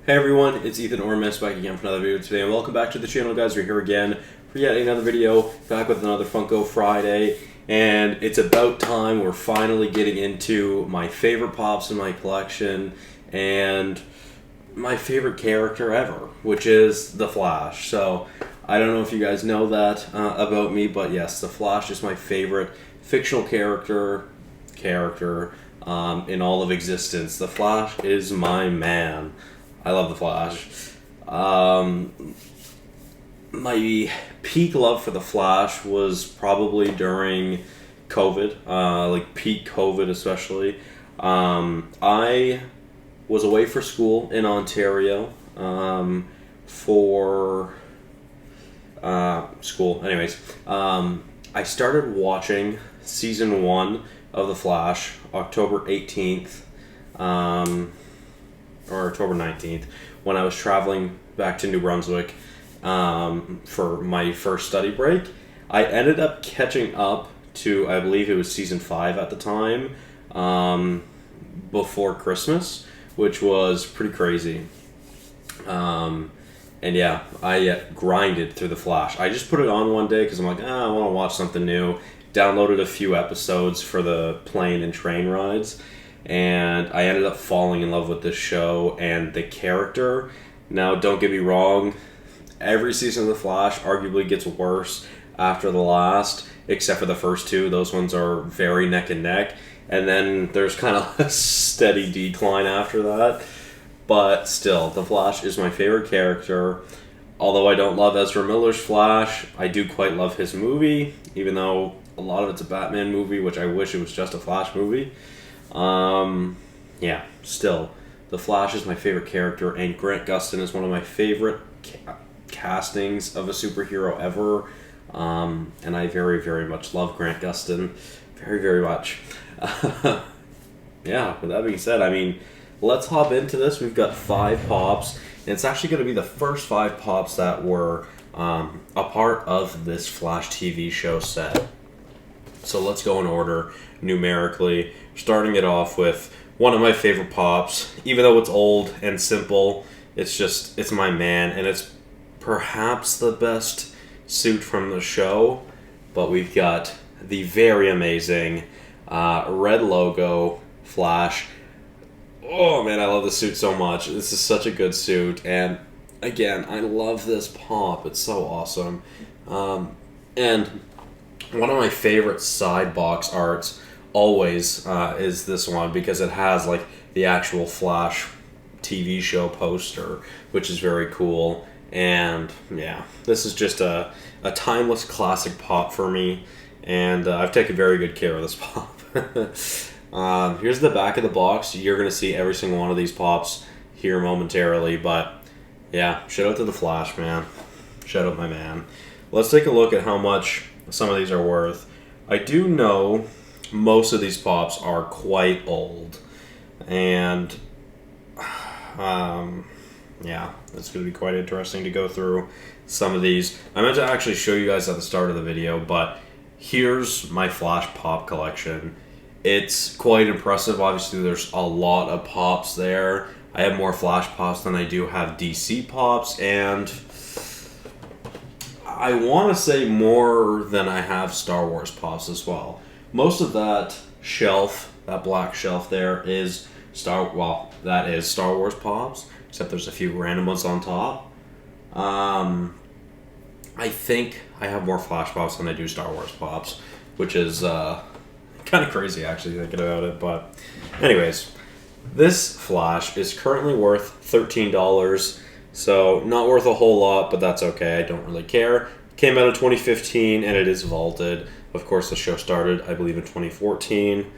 Hey everyone, it's Ethan or Miist back again for another video today, and welcome back to the channel, guys. We're here again for yet another video, back with another Funko Friday, and it's about time. We're finally getting into my favorite pops in my collection, and my favorite character ever, which is the Flash. So, I don't know if you guys know that about me, but yes, the Flash is my favorite fictional character in all of existence. The Flash is my man. I love the Flash. My peak love for the Flash was probably during COVID, like peak COVID especially. I was away for school in Ontario for school. Anyways, I started watching season 1 of the Flash October 18th. Or October 19th, when I was traveling back to New Brunswick for my first study break. I ended up catching up to, I believe it was season 5 at the time, before Christmas, which was pretty crazy. And yeah, I grinded through the Flash. I just put it on one day because I'm like, I want to watch something new. Downloaded a few episodes for the plane and train rides. And I ended up falling in love with this show and the character. Now, don't get me wrong, every season of The Flash arguably gets worse after the last, except for the first 2. Those ones are very neck and neck. And then there's kind of a steady decline after that. But still, The Flash is my favorite character. Although I don't love Ezra Miller's Flash, I do quite love his movie, even though a lot of it's a Batman movie, which I wish it was just a Flash movie. Yeah, still, the Flash is my favorite character, and Grant Gustin is one of my favorite castings of a superhero ever, and I very, very much love Grant Gustin, very, very much. Yeah, with that being said, I mean, let's hop into this. We've got 5 pops, and it's actually going to be the first 5 pops that were a part of this Flash TV show set. So let's go in order, numerically, starting it off with one of my favorite pops. Even though it's old and simple, it's my man, and it's perhaps the best suit from the show. But we've got the very amazing red logo Flash. Oh man, I love this suit so much. This is such a good suit, and again, I love this pop. It's so awesome. And one of my favorite side box arts always is this one, because it has like the actual Flash TV show poster, which is very cool. And yeah, this is just a timeless classic pop for me, and I've taken very good care of this pop. Here's the back of the box. You're going to see every single one of these pops here momentarily, but yeah, shout out to the Flash, man. Shout out my man. Let's take a look at how much some of these are worth. I do know most of these pops are quite old, and yeah, it's going to be quite interesting to go through some of these. I meant to actually show you guys at the start of the video, but here's my Flash pop collection. It's quite impressive. Obviously, there's a lot of pops there. I have more Flash pops than I do have DC pops, and I want to say more than I have Star Wars pops as well. Most of that shelf, that black shelf there, is Star Wars pops, except there's a few random ones on top. I think I have more Flash pops than I do Star Wars pops, which is kind of crazy actually thinking about it. But anyways, this Flash is currently worth $13. So, not worth a whole lot, but that's okay. I don't really care. Came out in 2015, and it is vaulted. Of course, the show started, I believe, in 2014.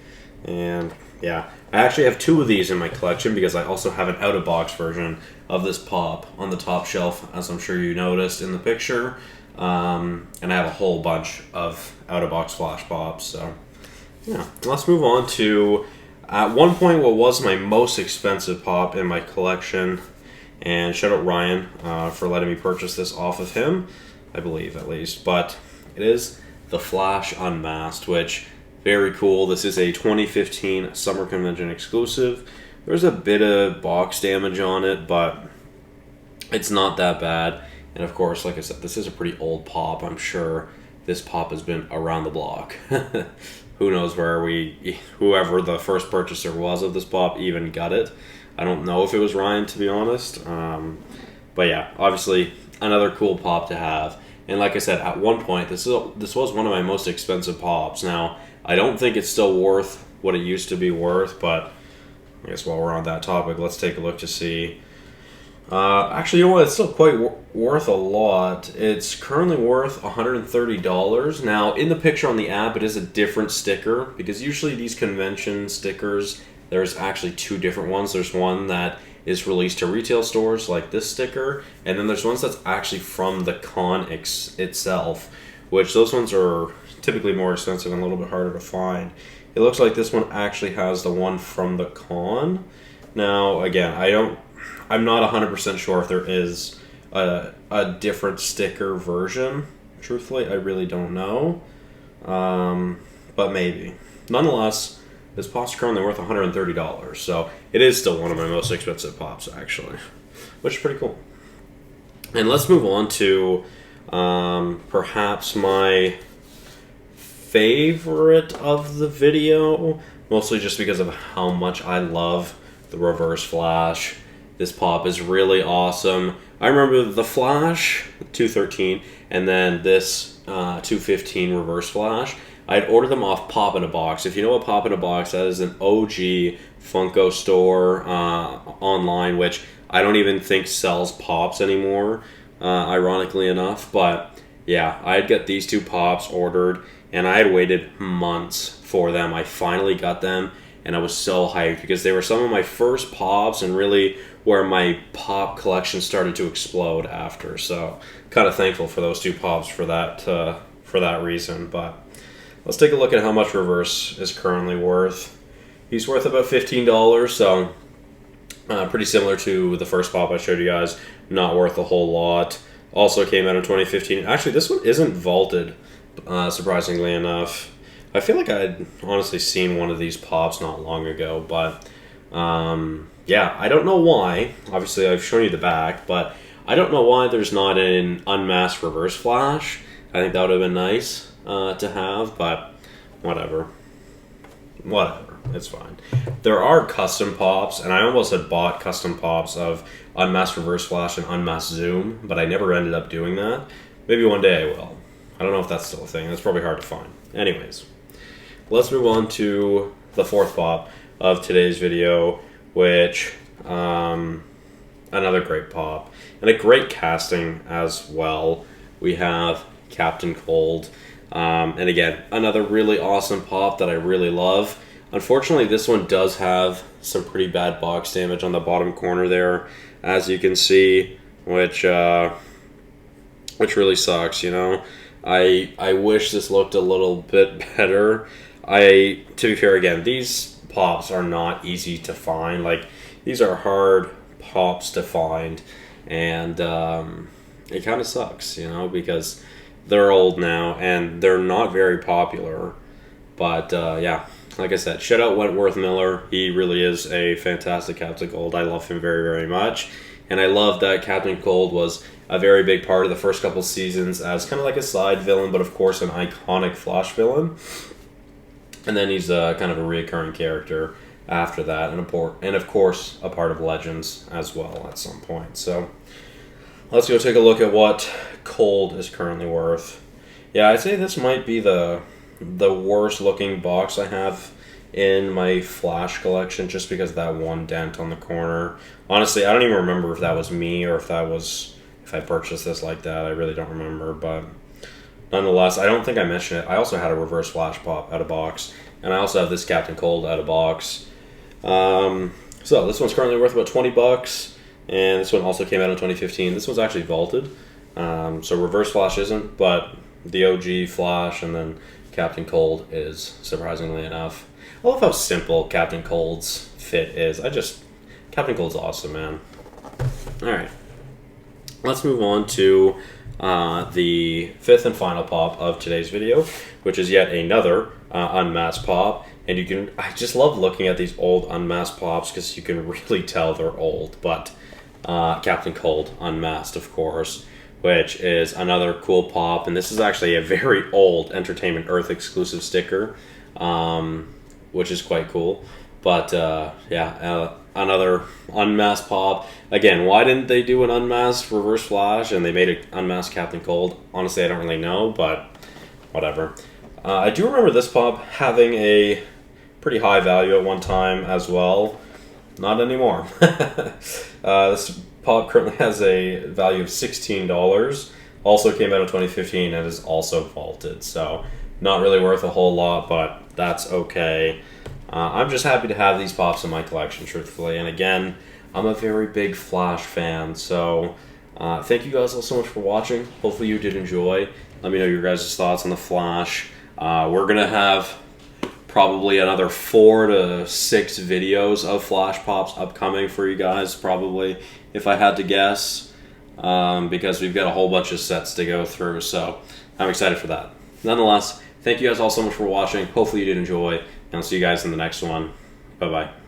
And, yeah. I actually have 2 of these in my collection, because I also have an out-of-box version of this pop on the top shelf, as I'm sure you noticed in the picture. And I have a whole bunch of out-of-box Flash pops. So, yeah. Let's move on to, at one point, what was my most expensive pop in my collection. And shout out Ryan for letting me purchase this off of him, I believe at least. But it is the Flash Unmasked, which, very cool. This is a 2015 Summer Convention exclusive. There's a bit of box damage on it, but It's not that bad. And of course, like I said, this is a pretty old pop. I'm sure this pop has been around the block. Who knows where whoever the first purchaser was of this pop even got it. I don't know if it was Ryan, to be honest. But yeah, obviously another cool pop to have. And like I said, at one point, this was one of my most expensive pops. Now, I don't think it's still worth what it used to be worth, but I guess while we're on that topic, let's take a look to see. Actually, you know what? It's still quite worth a lot. It's currently worth $130. Now, in the picture on the app, it is a different sticker, because usually these convention stickers, there's actually two different ones. There's one that is released to retail stores, like this sticker, and then there's ones that's actually from the con itself, which those ones are typically more expensive and a little bit harder to find. It looks like this one actually has the one from the con. Now, again, I'm not 100% sure if there is a different sticker version. Truthfully, I really don't know. But maybe. Nonetheless, this pop's currently worth $130, so it is still one of my most expensive pops, actually, which is pretty cool. And let's move on to perhaps my favorite of the video, mostly just because of how much I love the reverse flash. This pop is really awesome. I remember the Flash 213 and then this 215 reverse flash. I'd ordered them off Pop in a Box. If you know what Pop in a Box, that is an OG Funko store online, which I don't even think sells pops anymore, ironically enough. But yeah, I'd get these two pops ordered, and I had waited months for them. I finally got them, and I was so hyped because they were some of my first pops and really where my pop collection started to explode after. So kind of thankful for those two pops for that reason. But let's take a look at how much Reverse is currently worth. He's worth about $15, so pretty similar to the first pop I showed you guys. Not worth a whole lot. Also came out in 2015. Actually, this one isn't vaulted, surprisingly enough. I feel like I'd honestly seen one of these pops not long ago, but yeah, I don't know why. Obviously, I've shown you the back, but I don't know why there's not an unmasked reverse flash. I think that would have been nice to have, but whatever. Whatever, it's fine. There are custom pops, and I almost had bought custom pops of unmasked reverse flash and unmasked zoom, but I never ended up doing that. Maybe one day I will. I don't know if that's still a thing. That's probably hard to find. Anyways, let's move on to the fourth pop of today's video, which another great pop and a great casting as well. We have Captain Cold, and again, another really awesome pop that I really love. Unfortunately, this one does have some pretty bad box damage on the bottom corner there, as you can see, which really sucks, you know. I wish this looked a little bit better. To be fair, again, these pops are not easy to find. Like, these are hard pops to find, and it kind of sucks, you know, because they're old now and they're not very popular. But yeah, like I said, shout out Wentworth Miller. He really is a fantastic Captain Cold. I love him very, very much. And I love that Captain Cold was a very big part of the first couple seasons as kind of like a side villain, but of course an iconic Flash villain. And then he's kind of a reoccurring character after that, and of course a part of Legends as well at some point. So let's go take a look at what Cold is currently worth. Yeah, I'd say this might be the worst looking box I have in my Flash collection, just because of that one dent on the corner. Honestly, I don't even remember if that was me or if I purchased this like that. I really don't remember, but nonetheless, I don't think I mentioned it. I also had a reverse flash pop out of box, and I also have this Captain Cold out of box. So this one's currently worth about $20, and this one also came out in 2015. This one's actually vaulted, so reverse flash isn't, but the OG flash and then Captain Cold is, surprisingly enough. I love how simple Captain Cold's fit is. Captain Cold's awesome, man. Alright, let's move on to the fifth and final pop of today's video, which is yet another unmasked pop. And I just love looking at these old unmasked pops because you can really tell they're old. But Captain Cold Unmasked, of course, which is another cool pop. And this is actually a very old Entertainment Earth exclusive sticker, which is quite cool. But another unmasked pop. Again, why didn't they do an unmasked Reverse Flash and they made an unmasked Captain Cold? Honestly, I don't really know, but whatever. I do remember this pop having a pretty high value at one time as well. Not anymore. This pop currently has a value of $16. Also came out in 2015 and is also vaulted. So not really worth a whole lot, but that's okay. I'm just happy to have these pops in my collection, truthfully. And again, I'm a very big Flash fan. So thank you guys all so much for watching. Hopefully you did enjoy. Let me know your guys' thoughts on the Flash. We're going to have probably another 4 to 6 videos of Flash Pops upcoming for you guys, probably, if I had to guess, because we've got a whole bunch of sets to go through, so I'm excited for that. Nonetheless, thank you guys all so much for watching. Hopefully you did enjoy, and I'll see you guys in the next one. Bye-bye.